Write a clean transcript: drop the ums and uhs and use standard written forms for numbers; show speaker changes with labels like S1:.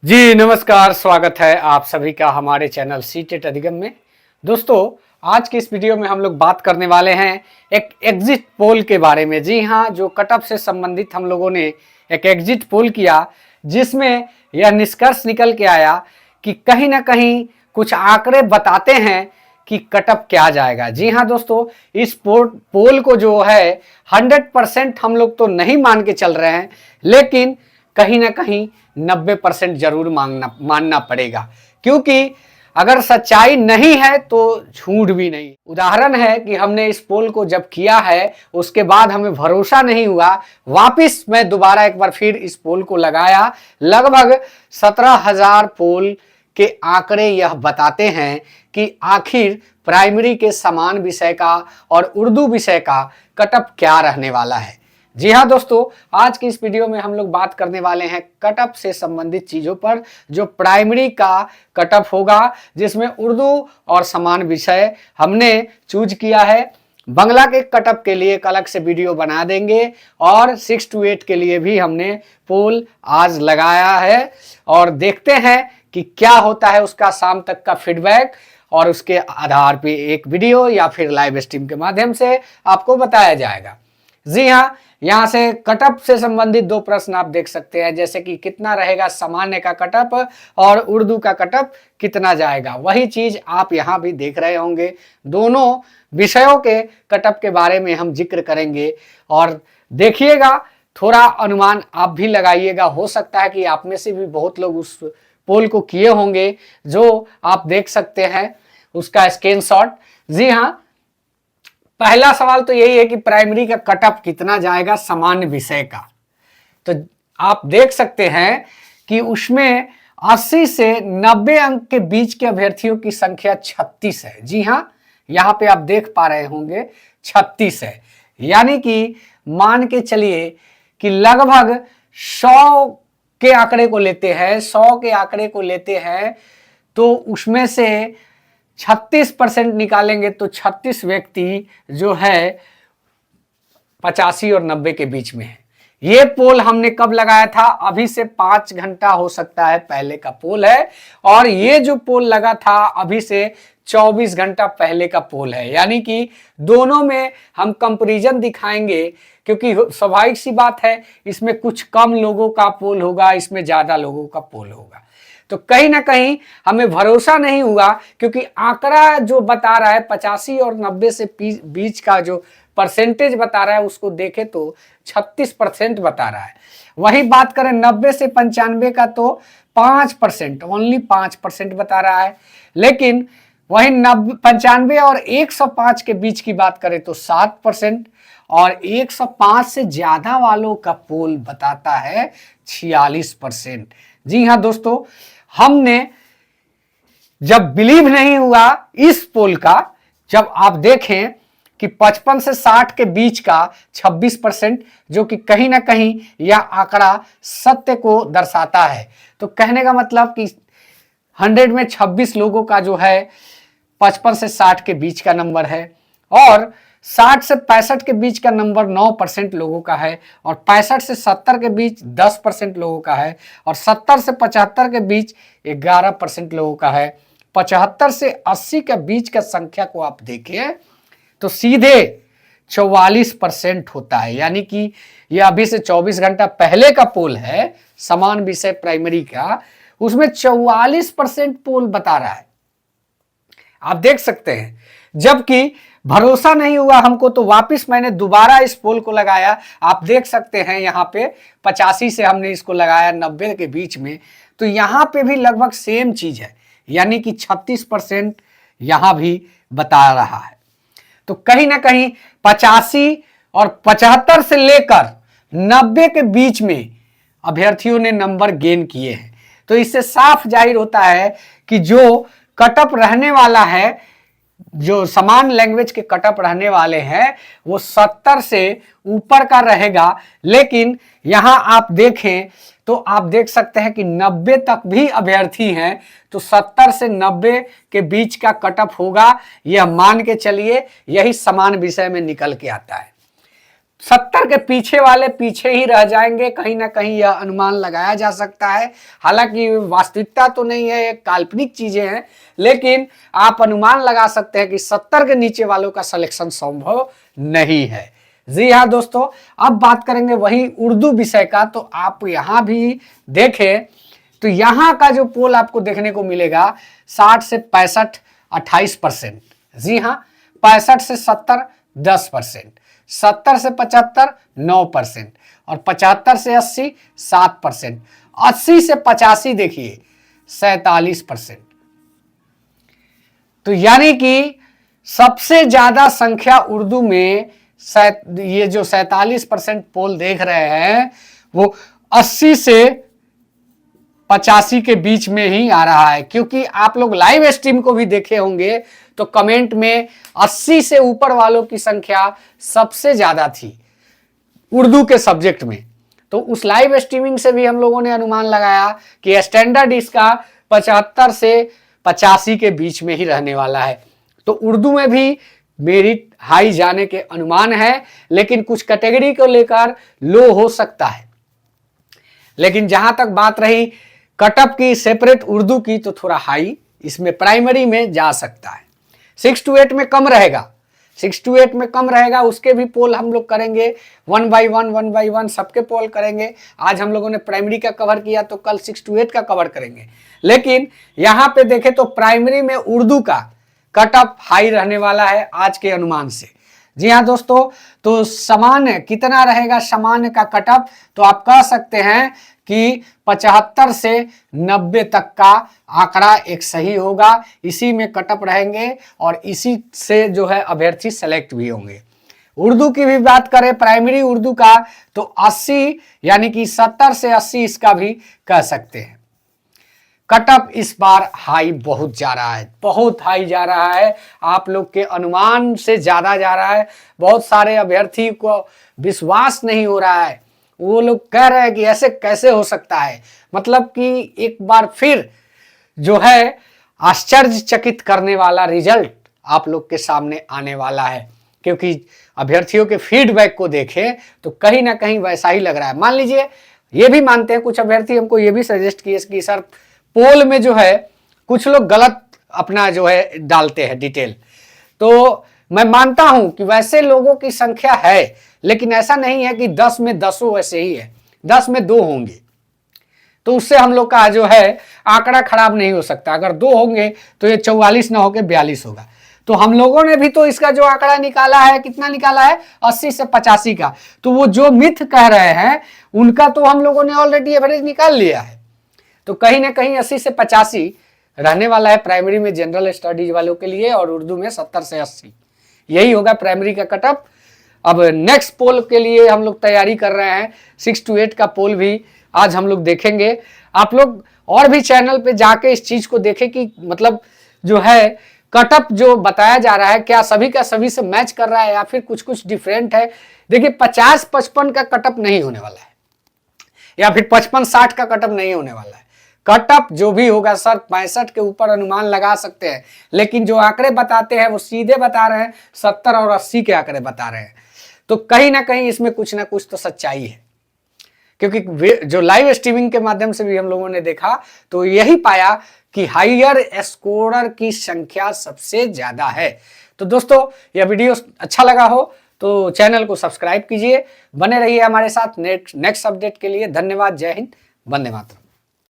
S1: जी नमस्कार, स्वागत है आप सभी का हमारे चैनल सीटेट अधिगम में। दोस्तों, आज के इस वीडियो में हम लोग बात करने वाले हैं एक एग्जिट पोल के बारे में। जी हाँ, जो कट ऑफ से संबंधित हम लोगों ने एक एग्जिट पोल किया, जिसमें यह निष्कर्ष निकल के आया कि कहीं ना कहीं कुछ आंकड़े बताते हैं कि कट ऑफ क्या जाएगा। जी हाँ दोस्तों, इस पोल को जो है 100% हम लोग तो नहीं मान के चल रहे हैं, लेकिन कहीं ना कहीं 90% जरूर मानना पड़ेगा, क्योंकि अगर सच्चाई नहीं है तो झूठ भी नहीं। उदाहरण है कि हमने इस पोल को जब किया है, उसके बाद हमें भरोसा नहीं हुआ, वापिस मैं दोबारा एक बार फिर इस पोल को लगाया। लगभग 17,000 पोल के आंकड़े यह बताते हैं कि आखिर प्राइमरी के समान विषय का और उर्दू विषय का कट ऑफ क्या रहने वाला है। जी हाँ दोस्तों, आज की इस वीडियो में हम लोग बात करने वाले हैं कट ऑफ से संबंधित चीजों पर, जो प्राइमरी का कट ऑफ होगा, जिसमें उर्दू और समान विषय हमने चूज किया है। बांग्ला के कट ऑफ के लिए एक अलग से वीडियो बना देंगे, और 6 to 8 के लिए भी हमने पोल आज लगाया है, और देखते हैं कि क्या होता है उसका शाम तक का फीडबैक, और उसके आधार पे एक वीडियो या फिर लाइव स्ट्रीम के माध्यम से आपको बताया जाएगा। जी हाँ, यहाँ से कट ऑफ से संबंधित 2 प्रश्न आप देख सकते हैं, जैसे कि कितना रहेगा सामान्य का कट ऑफ और उर्दू का कट ऑफ कितना जाएगा। वही चीज आप यहाँ भी देख रहे होंगे। दोनों विषयों के कट ऑफ के बारे में हम जिक्र करेंगे, और देखिएगा, थोड़ा अनुमान आप भी लगाइएगा। हो सकता है कि आप में से भी बहुत लोग उस पोल को किए होंगे, जो आप देख सकते हैं उसका स्क्रीनशॉट। जी हाँ, पहला सवाल तो यही है कि प्राइमरी का कट ऑफ कितना जाएगा सामान्य विषय का। तो आप देख सकते हैं कि उसमें 80 से 90 अंक के बीच के अभ्यर्थियों की संख्या 36 है। जी हाँ, यहां पे आप देख पा रहे होंगे 36 है, यानी कि मान के चलिए कि लगभग 100 के आंकड़े को लेते हैं, 100 के आंकड़े को लेते हैं, तो उसमें से 36% निकालेंगे तो 36 व्यक्ति जो है 85 और 90 के बीच में है। ये पोल हमने कब लगाया था? अभी से 5 घंटा हो सकता है पहले का पोल है, और ये जो पोल लगा था अभी से 24 घंटा पहले का पोल है। यानी कि दोनों में हम कंपैरिजन दिखाएंगे, क्योंकि स्वाभाविक सी बात है, इसमें कुछ कम लोगों का पोल होगा, इसमें ज्यादा लोगों का पोल होगा। तो कहीं ना कहीं हमें भरोसा नहीं हुआ, क्योंकि आंकड़ा जो बता रहा है 85 और 90 से बीच का जो परसेंटेज बता रहा है, उसको देखे तो 36% बता रहा है। वही बात करें 90 से 95 का तो 5%, ओनली 5% बता रहा है। लेकिन वही 95 और 105 के बीच की बात करें तो 7%, और 105 से ज्यादा वालों का पोल बताता है 46%। जी हाँ दोस्तों, हमने जब बिलीव नहीं हुआ इस पोल का, जब आप देखें कि 55 से 60 के बीच का 26%, जो कि कहीं ना कहीं यह आंकड़ा सत्य को दर्शाता है। तो कहने का मतलब कि 100 में 26 लोगों का जो है 55 से 60 के बीच का नंबर है, और 60 से 65 के बीच का नंबर 9% लोगों का है, और 65 से 70 के बीच 10% लोगों का है, और 70 से 75 के बीच 11% लोगों का है। 75 से 80 के बीच का संख्या को आप देखें तो सीधे 44% होता है। यानी कि यह अभी से 24 घंटा पहले का पोल है, समान विषय प्राइमरी का, उसमें 44% पोल बता रहा है। आप देख सकते हैं, जबकि भरोसा नहीं हुआ हमको, तो वापस मैंने दोबारा इस पोल को लगाया। आप देख सकते हैं यहाँ पे 85 से हमने इसको लगाया 90 के बीच में, तो यहाँ पे भी लगभग सेम चीज है, यानी कि 36% यहाँ भी बता रहा है। तो कहीं ना कहीं 85 और 75 से लेकर 90 के बीच में अभ्यर्थियों ने नंबर गेन किए हैं। तो इससे साफ जाहिर होता है कि जो कट ऑफ रहने वाला है, जो समान लैंग्वेज के कट ऑफ रहने वाले हैं, वो 70 से ऊपर का रहेगा। लेकिन यहां आप देखें तो आप देख सकते हैं कि 90 तक भी अभ्यर्थी हैं, तो 70 से 90 के बीच का कट ऑफ होगा, यह मान के चलिए, यही समान विषय में निकल के आता है। 70 के पीछे वाले पीछे ही रह जाएंगे, कहीं ना कहीं यह अनुमान लगाया जा सकता है। हालांकि वास्तविकता तो नहीं है, ये काल्पनिक चीजें हैं, लेकिन आप अनुमान लगा सकते हैं कि 70 के नीचे वालों का सिलेक्शन संभव नहीं है। जी हाँ दोस्तों, अब बात करेंगे वही उर्दू विषय का। तो आप यहां भी देखें तो यहां का जो पोल आपको देखने को मिलेगा 60 से 65 28%। जी हाँ, 65 से 70 10%, 70 से 75 9%, और 75 से 80 7%, 80 से 85 देखिए 47%। तो यानी कि सबसे ज्यादा संख्या उर्दू में ये जो 47% पोल देख रहे हैं वो 80 से 85 के बीच में ही आ रहा है। क्योंकि आप लोग लाइव स्ट्रीम को भी देखे होंगे तो कमेंट में 80 से ऊपर वालों की संख्या सबसे ज्यादा थी उर्दू के सब्जेक्ट में। तो उस लाइव स्ट्रीमिंग से भी हम लोगों ने अनुमान लगाया कि स्टैंडर्ड इसका 75 से 85 के बीच में ही रहने वाला है। तो उर्दू में भी मेरिट हाई जाने के अनुमान है, लेकिन कुछ कैटेगरी को लेकर लो हो सकता है। लेकिन जहां तक बात रही कटअप की सेपरेट उर्दू की, तो थोड़ा हाई इसमें प्राइमरी में जा सकता है। 6 to 8 में कम रहेगा, 6 to 8 में कम रहेगा। उसके भी पोल हम लोग करेंगे 1 by 1 सबके पोल करेंगे। आज हम लोगों ने प्राइमरी का कवर किया, तो कल 6 to 8 का कवर करेंगे। लेकिन यहां पे देखें तो प्राइमरी में उर्दू का कटअप हाई रहने वाला है आज के अनुमान से। जी हाँ दोस्तों, तो सामान्य कितना रहेगा सामान्य का कटअप, तो आप कह सकते हैं कि 75 से 90 तक का आंकड़ा एक सही होगा। इसी में कटअप रहेंगे और इसी से जो है अभ्यर्थी सेलेक्ट भी होंगे। उर्दू की भी बात करें प्राइमरी उर्दू का, तो 80 यानी कि 70 से 80 इसका भी कह सकते हैं। कटअप इस बार हाई बहुत जा रहा है, बहुत हाई जा रहा है, आप लोग के अनुमान से ज्यादा जा रहा है। बहुत सारे अभ्यर्थी को विश्वास नहीं हो रहा है, वो लोग कह रहे हैं कि ऐसे कैसे हो सकता है। मतलब कि एक बार फिर जो है आश्चर्यचकित करने वाला रिजल्ट आप लोग के सामने आने वाला है। क्योंकि अभ्यर्थियों के फीडबैक को देखें तो कहीं ना कहीं वैसा ही लग रहा है। मान लीजिए ये भी मानते हैं कुछ अभ्यर्थी, हमको ये भी सजेस्ट किए कि सर पोल में जो है कुछ लोग गलत अपना जो है डालते हैं डिटेल। तो मैं मानता हूं कि वैसे लोगों की संख्या है, लेकिन ऐसा नहीं है कि 10 में 10 वैसे ही है, 10 में 2 होंगे। तो उससे हम लोग का जो है आंकड़ा खराब नहीं हो सकता। अगर 2 होंगे तो ये 44 ना होकर 42 होगा। तो हम लोगों ने भी तो इसका जो आंकड़ा निकाला है, कितना निकाला है 80 से 85 का। तो वो जो मिथ कह रहे हैं उनका तो हम लोगों ने ऑलरेडी एवरेज निकाल लिया है। तो कहीं ना कहीं 80 से 85 रहने वाला है प्राइमरी में जनरल स्टडीज वालों के लिए, और उर्दू में 70 से 80 यही होगा प्राइमरी का कटअप। अब नेक्स्ट पोल के लिए हम लोग तैयारी कर रहे हैं, 6 to 8 का पोल भी आज हम लोग देखेंगे। आप लोग और भी चैनल पे जाके इस चीज को देखें कि मतलब जो है कटअप जो बताया जा रहा है क्या सभी का सभी से मैच कर रहा है या फिर कुछ कुछ डिफरेंट है। देखिए 50-55 का कटअप नहीं होने वाला है, या फिर 55-60 का कटअप नहीं होने वाला है। कटअप जो भी होगा सर 65 के ऊपर अनुमान लगा सकते हैं, लेकिन जो आंकड़े बताते हैं वो सीधे बता रहे हैं 70 और 80 के आंकड़े बता रहे हैं। तो कहीं ना कहीं इसमें कुछ ना कुछ तो सच्चाई है। क्योंकि जो लाइव स्ट्रीमिंग के माध्यम से भी हम लोगों ने देखा तो यही पाया कि हायर स्कोरर की संख्या सबसे ज्यादा है। तो दोस्तों यह वीडियो अच्छा लगा हो तो चैनल को सब्सक्राइब कीजिए, बने रहिए हमारे साथ नेक्स्ट अपडेट के लिए। धन्यवाद, जय हिंद, वंदे मातरम।